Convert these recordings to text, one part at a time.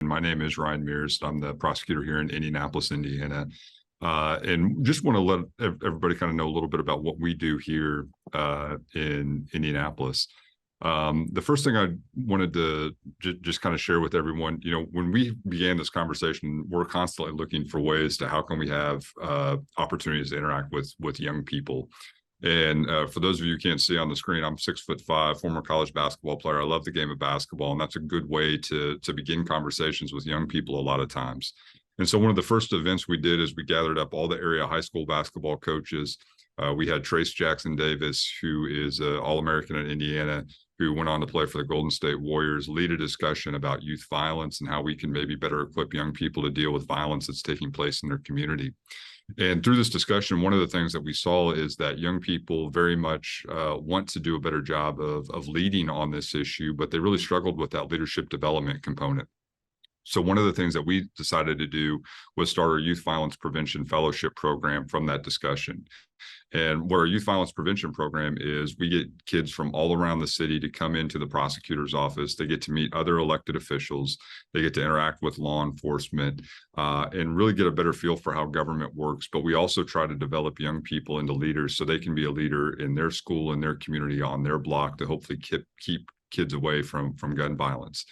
My name is Ryan Mears. I'm the prosecutor here in Indianapolis, Indiana. And just want to let everybody kind of know a little bit about what we do here in Indianapolis. The first thing I wanted to just kind of share with everyone, when we began this conversation, we're constantly looking for ways to how can we have opportunities to interact with young people. And for those of you who can't see on the screen, I'm 6'5", former college basketball player. I love the game of basketball, and that's a good way to begin conversations with young people a lot of times. And so one of the first events we did is we gathered up all the area high school basketball coaches. We had Trace Jackson Davis, who is an All-American in Indiana, who went on to play for the Golden State Warriors, lead a discussion about youth violence and how we can maybe better equip young people to deal with violence that's taking place in their community. And through this discussion, one of the things that we saw is that young people very much want to do a better job of leading on this issue, but they really struggled with that leadership development component. So one of the things that we decided to do was start our Youth Violence Prevention Fellowship program from that discussion. And what our Youth Violence Prevention program is, we get kids from all around the city to come into the prosecutor's office. They get to meet other elected officials. They get to interact with law enforcement and really get a better feel for how government works. But we also try to develop young people into leaders so they can be a leader in their school, in their community, on their block, to hopefully keep kids away from gun violence.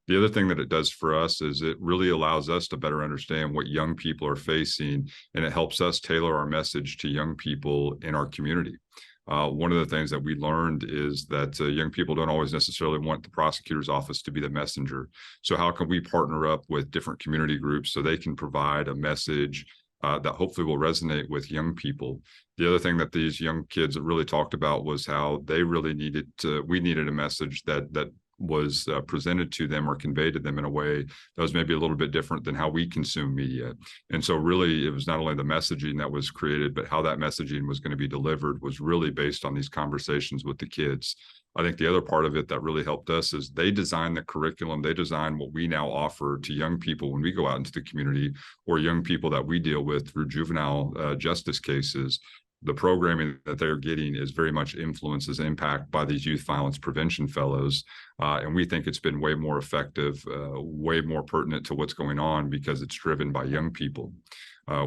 The other thing that it does for us is it really allows us to better understand what young people are facing, and it helps us tailor our message to young people in our community. One of the things that we learned is that young people don't always necessarily want the prosecutor's office to be the messenger. So how can we partner up with different community groups so they can provide a message that hopefully will resonate with young people? The other thing that these young kids really talked about was how they really we needed a message that was presented to them or conveyed to them in a way that was maybe a little bit different than how we consume media. And so really, it was not only the messaging that was created, but how that messaging was going to be delivered was really based on these conversations with the kids. I think the other part of it that really helped us is they designed the curriculum. They designed what we now offer to young people when we go out into the community, or young people that we deal with through juvenile justice cases. The programming that they're getting is very much influenced and impacted by these youth violence prevention fellows. And we think it's been way more effective, way more pertinent to what's going on because it's driven by young people.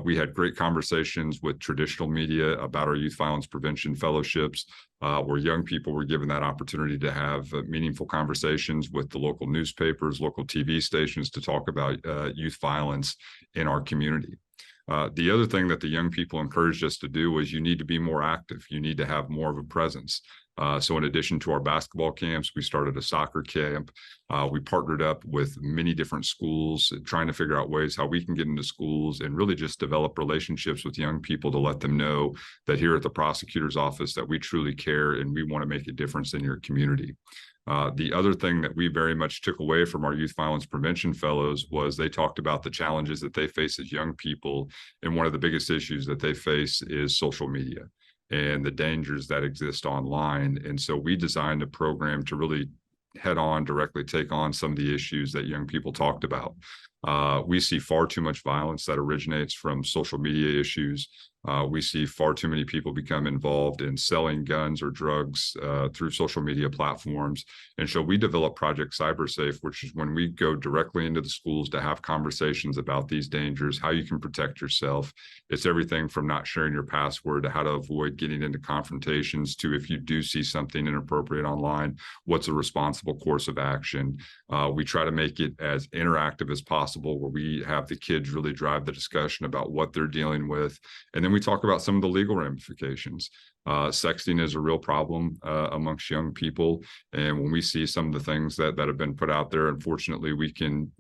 We had great conversations with traditional media about our youth violence prevention fellowships, where young people were given that opportunity to have meaningful conversations with the local newspapers, local TV stations to talk about youth violence in our community. The other thing that the young people encouraged us to do was you need to be more active. You need to have more of a presence. So in addition to our basketball camps, we started a soccer camp. We partnered up with many different schools, trying to figure out ways how we can get into schools and really just develop relationships with young people to let them know that here at the prosecutor's office that we truly care and we want to make a difference in your community. The other thing that we very much took away from our youth violence prevention fellows was they talked about the challenges that they face as young people. And one of the biggest issues that they face is social media and the dangers that exist online. And so we designed a program to really head on, directly take on some of the issues that young people talked about. We see far too much violence that originates from social media issues. We see far too many people become involved in selling guns or drugs through social media platforms. And so we developed Project CyberSafe, which is when we go directly into the schools to have conversations about these dangers, how you can protect yourself. It's everything from not sharing your password to how to avoid getting into confrontations to, if you do see something inappropriate online, what's a responsible course of action. We try to make it as interactive as possible, where we have the kids really drive the discussion about what they're dealing with. And then we talk about some of the legal ramifications. Sexting is a real problem amongst young people. And when we see some of the things that have been put out there, unfortunately, we can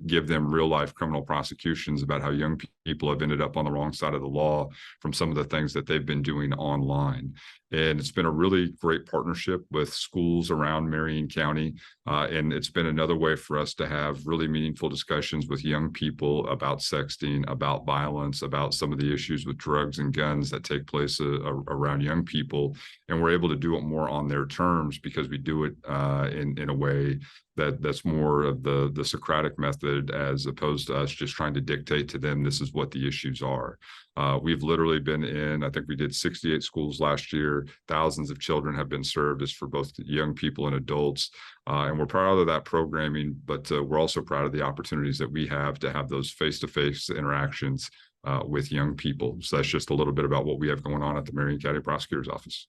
give them real life criminal prosecutions about how young people have ended up on the wrong side of the law from some of the things that they've been doing online. And it's been a really great partnership with schools around Marion County. And it's been another way for us to have really meaningful discussions with young people about sexting, about violence, about some of the issues with drugs and guns that take place around young people, and we're able to do it more on their terms because we do it in a way that's more of the Socratic method, as opposed to us just trying to dictate to them this is what the issues are. We've literally been in, I think we did 68 schools last year. Thousands of children have been served as for both young people and adults. And we're proud of that programming, but we're also proud of the opportunities that we have to have those face-to-face interactions with young people. So that's just a little bit about what we have going on at the Marion County Prosecutor's Office.